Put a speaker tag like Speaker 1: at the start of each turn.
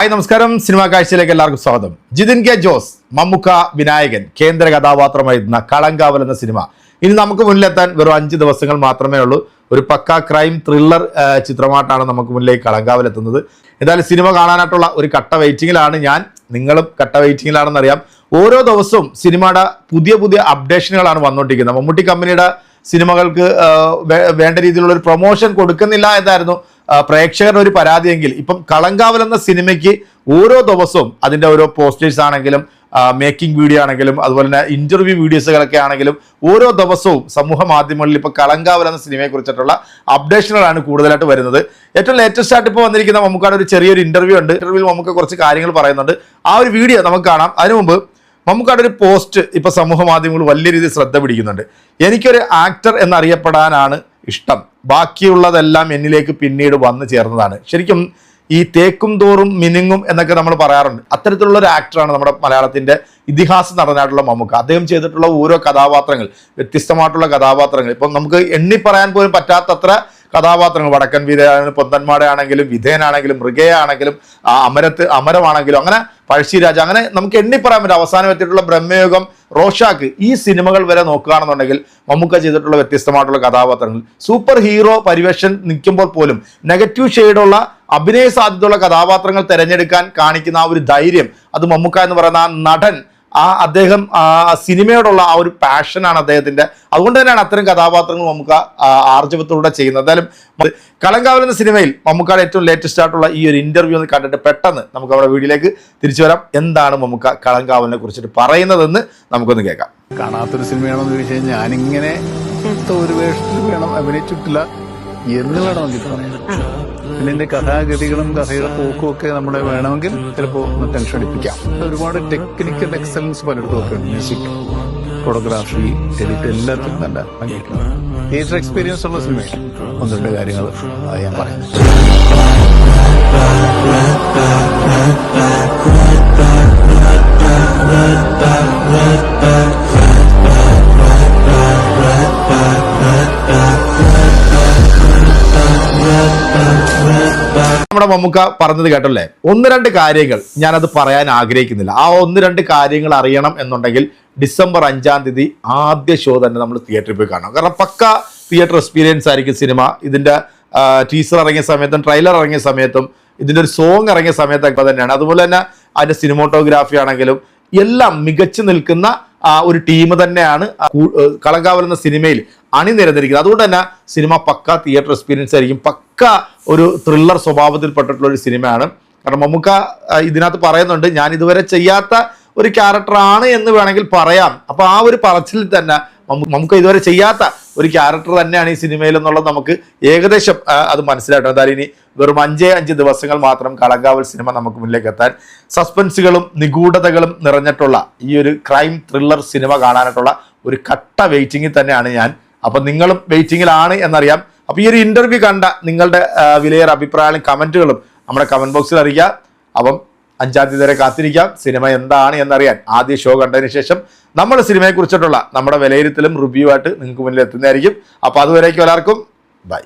Speaker 1: Hi നമസ്കാരം, cinema കാഴ്ചയിലേക്ക് എല്ലാവർക്കും സ്വാഗതം. ജിതിൻ കെ ജോസ്, മമ്മുക്ക, വിനായകൻ കേന്ദ്ര കഥാപാത്രമായിരുന്ന കളങ്കാവൽ എന്ന സിനിമ ഇനി നമുക്ക് മുന്നിലെത്താൻ വെറും 5 ദിവസങ്ങൾ മാത്രമേ ഉള്ളൂ. ഒരു പക്ക ക്രൈം ത്രില്ലർ ചിത്രമായിട്ടാണ് നമുക്ക് മുന്നിലേക്ക് കളങ്കാവൽ എത്തുന്നത്. എന്തായാലും സിനിമ കാണാനായിട്ടുള്ള ഒരു കട്ട വെയിറ്റിങ്ങിലാണ് ഞാൻ, നിങ്ങളും കട്ട വെയിറ്റിങ്ങിലാണെന്ന് അറിയാം. ഓരോ ദിവസവും സിനിമയുടെ പുതിയ അപ്ഡേഷനുകളാണ് വന്നുകൊണ്ടിരിക്കുന്നത്. മമ്മൂട്ടി കമ്പനിയുടെ സിനിമകൾക്ക് വേണ്ട രീതിയിലുള്ള ഒരു പ്രൊമോഷൻ കൊടുക്കുന്നില്ല എന്നായിരുന്നു പ്രേക്ഷകരുടെ ഒരു പരാതിയെങ്കിൽ ഇപ്പം കളങ്കാവൽ എന്ന സിനിമയ്ക്ക് ഓരോ ദിവസവും അതിൻ്റെ ഓരോ പോസ്റ്റേഴ്സ് ആണെങ്കിലും മേക്കിംഗ് വീഡിയോ ആണെങ്കിലും അതുപോലെ തന്നെ ഇന്റർവ്യൂ വീഡിയോസുകളൊക്കെ ആണെങ്കിലും ഓരോ ദിവസവും സമൂഹ മാധ്യമങ്ങളിൽ ഇപ്പോൾ കളങ്കാവൽ എന്ന സിനിമയെ കുറിച്ചിട്ടുള്ള അപ്ഡേഷനുകളാണ് കൂടുതലായിട്ട് വരുന്നത്. ഏറ്റവും ലേറ്റസ്റ്റ് ആയിട്ട് ഇപ്പോൾ വന്നിരിക്കുന്ന മമ്മൂക്കയുടെ ഒരു ചെറിയൊരു ഇന്റർവ്യൂ ഉണ്ട്. ഇന്റർവ്യൂവിൽ മമ്മൂക്ക കുറച്ച് കാര്യങ്ങൾ പറയുന്നുണ്ട്. ആ ഒരു വീഡിയോ നമുക്ക് കാണാം. അതിനു മുമ്പ് മമ്മൂക്കയുടെ ഒരു പോസ്റ്റ് ഇപ്പോൾ സമൂഹ മാധ്യമങ്ങൾ വലിയ രീതിയിൽ ശ്രദ്ധ പിടിക്കുന്നുണ്ട്. എനിക്കൊരു ആക്ടർ എന്നറിയപ്പെടാനാണ് ഇഷ്ടം, ബാക്കിയുള്ളതെല്ലാം എന്നിലേക്ക് പിന്നീട് വന്നു ചേർന്നതാണ്. ശരിക്കും ഈ തേക്കും തോറും മിനുങ്ങും എന്നൊക്കെ നമ്മൾ പറയാറുണ്ട്. അത്തരത്തിലുള്ള ഒരു ആക്ടറാണ് നമ്മുടെ മലയാളത്തിന്റെ ഇതിഹാസ നടനായിട്ടുള്ള മമ്മൂക്ക. അദ്ദേഹം ചെയ്തിട്ടുള്ള ഓരോ കഥാപാത്രങ്ങൾ, വ്യത്യസ്തമായിട്ടുള്ള കഥാപാത്രങ്ങൾ, ഇപ്പം നമുക്ക് എണ്ണി പറയാൻ പോലും പറ്റാത്തത്ര കഥാപാത്രങ്ങൾ, വടക്കൻ വീരയാണെങ്കിലും പൊന്തന്മാട ആണെങ്കിലും വിധേയനാണെങ്കിലും മൃഗയാണെങ്കിലും അമരമാണെങ്കിലും അങ്ങനെ പഴശ്ശിരാജ, അങ്ങനെ നമുക്ക് എണ്ണിപ്പറയാൻ പറ്റും. അവസാനം എത്തിയിട്ടുള്ള ബ്രഹ്മയുഗം, റോഷാക്ക്, ഈ സിനിമകൾ വരെ നോക്കുകയാണെന്നുണ്ടെങ്കിൽ മമ്മൂക്ക ചെയ്തിട്ടുള്ള വ്യത്യസ്തമായിട്ടുള്ള കഥാപാത്രങ്ങൾ, സൂപ്പർ ഹീറോ പരിവേഷം നിൽക്കുമ്പോൾ പോലും നെഗറ്റീവ് ഷെയ്ഡുള്ള അഭിനയ സാധ്യതയുള്ള കഥാപാത്രങ്ങൾ തിരഞ്ഞെടുക്കാൻ കാണിക്കുന്ന ആ ഒരു ധൈര്യം, അത് മമ്മൂക്ക എന്ന് പറയുന്ന ആ നടൻ, അദ്ദേഹം സിനിമയോടുള്ള ആ ഒരു പാഷനാണ് അദ്ദേഹത്തിന്റെ. അതുകൊണ്ട് തന്നെയാണ് അത്തരം കഥാപാത്രങ്ങൾ മമ്മൂക്ക ആർജവത്തോടെ ചെയ്യുന്നത്. എന്തായാലും കളങ്കാവൽ എന്ന സിനിമയിൽ മമ്മൂക്കയുടെ ഏറ്റവും ലേറ്റസ്റ്റ് ആയിട്ടുള്ള ഈ ഒരു ഇന്റർവ്യൂ ഒന്ന് കണ്ടിട്ട് പെട്ടെന്ന് നമുക്ക് നമ്മുടെ വീഡിയോയിലേക്ക് തിരിച്ചു വരാം. എന്താണ് മമ്മൂക്ക കളങ്കാവലിനെ കുറിച്ചിട്ട് പറയുന്നതെന്ന് നമുക്കൊന്ന് കേൾക്കാം.
Speaker 2: കാണാത്തൊരു സിനിമയാണെന്ന് ചോദിച്ചു കഴിഞ്ഞാൽ ഞാനിങ്ങനെ ഒരു വേഷത്തിൽ വേണം, അഭിനയിച്ചിട്ടില്ല എന്ന് വേണമെങ്കിൽ പറയാം. പിന്നെ എന്റെ കഥാഗതികളും കഥയുടെ പോക്കും ഒക്കെ നമ്മളെ വേണമെങ്കിൽ ചിലപ്പോൾ ഒന്ന് ടെൻഷൻ അടിപ്പിക്കാം. ഒരുപാട് ടെക്നിക്കൽ എക്സലൻസ് പലയിടത്തും ഒക്കെ ഉണ്ട്. മ്യൂസിക്, ഫോട്ടോഗ്രാഫി, എഡിറ്റ്, എല്ലാത്തിനും നല്ല ഭംഗിയിട്ടുണ്ട്. തിയേറ്റർ എക്സ്പീരിയൻസ് ഉള്ള സിനിമയാണ്. 1-2 കാര്യങ്ങൾ ഞാൻ പറയുന്നത്.
Speaker 1: നമ്മുടെ മമ്മൂക്ക പറഞ്ഞത് കേട്ടല്ലേ, 1-2 കാര്യങ്ങൾ ഞാനത് പറയാൻ ആഗ്രഹിക്കുന്നില്ല. ആ 1-2 കാര്യങ്ങൾ അറിയണം എന്നുണ്ടെങ്കിൽ ഡിസംബർ 5-ാം തീയതി ആദ്യ ഷോ തന്നെ നമ്മൾ തിയേറ്ററിൽ പോയി കാണണം. കാരണം പക്ക തിയേറ്റർ എക്സ്പീരിയൻസ് ആയിരിക്കും സിനിമ. ഇതിന്റെ ടീസർ ഇറങ്ങിയ സമയത്തും ട്രെയിലർ ഇറങ്ങിയ സമയത്തും ഇതിന്റെ ഒരു സോങ് ഇറങ്ങിയ സമയത്തൊക്കെ തന്നെയാണ്. അതുപോലെ തന്നെ അതിന്റെ സിനിമോട്ടോഗ്രാഫി ആണെങ്കിലും എല്ലാം മികച്ചു നിൽക്കുന്ന ഒരു ടീം തന്നെയാണ് കളങ്കാവൽ എന്ന സിനിമയിൽ അണിനിരന്നിരിക്കുന്നത്. അതുകൊണ്ട് തന്നെ സിനിമ പക്ക തിയേറ്റർ എക്സ്പീരിയൻസ് ആയിരിക്കും. പക്ക ഒരു ത്രില്ലർ സ്വഭാവത്തിൽപ്പെട്ടിട്ടുള്ള ഒരു സിനിമയാണ്. കാരണം മമ്മൂക്ക ഇതിനകത്ത് പറയുന്നുണ്ട്, ഞാൻ ഇതുവരെ ചെയ്യാത്ത ഒരു ക്യാരക്ടറാണ് എന്ന് വേണമെങ്കിൽ പറയാം. അപ്പൊ ആ ഒരു പറച്ചിൽ തന്നെ നമുക്ക് ഇതുവരെ ചെയ്യാത്ത ഒരു ക്യാരക്ടർ തന്നെയാണ് ഈ സിനിമയിൽ എന്നുള്ളത് നമുക്ക് ഏകദേശം അത് മനസ്സിലായിട്ടുണ്ട്. എന്തായാലും ഇനി വെറും 5 ദിവസങ്ങൾ മാത്രം കളങ്കാവൽ സിനിമ നമുക്ക് മുന്നിലേക്ക് എത്താൻ. സസ്പെൻസുകളും നിഗൂഢതകളും നിറഞ്ഞിട്ടുള്ള ഈ ഒരു ക്രൈം ത്രില്ലർ സിനിമ കാണാനായിട്ടുള്ള ഒരു കട്ട വെയിറ്റിംഗിൽ തന്നെയാണ് ഞാൻ. അപ്പൊ നിങ്ങളും വെയിറ്റിംഗിലാണ് എന്നറിയാം. അപ്പൊ ഈ ഒരു ഇന്റർവ്യൂ കണ്ട നിങ്ങളുടെ വിലയേറെ അഭിപ്രായങ്ങളും കമന്റുകളും നമ്മുടെ കമന്റ് ബോക്സിൽ അറിയിക്കുക. അപ്പം 5-ാം തീയതി വരെ കാത്തിരിക്കാം. സിനിമ എന്താണ് എന്നറിയാൻ ആദ്യ ഷോ കണ്ടതിന് ശേഷം നമ്മൾ സിനിമയെ കുറിച്ചിട്ടുള്ള നമ്മുടെ വിലയിരുത്തലും റിവ്യൂ ആയിട്ട് നിങ്ങൾക്ക് മുന്നിൽ എത്തുന്നതായിരിക്കും. അപ്പോൾ അതുവരേക്കും എല്ലാവർക്കും ബൈ.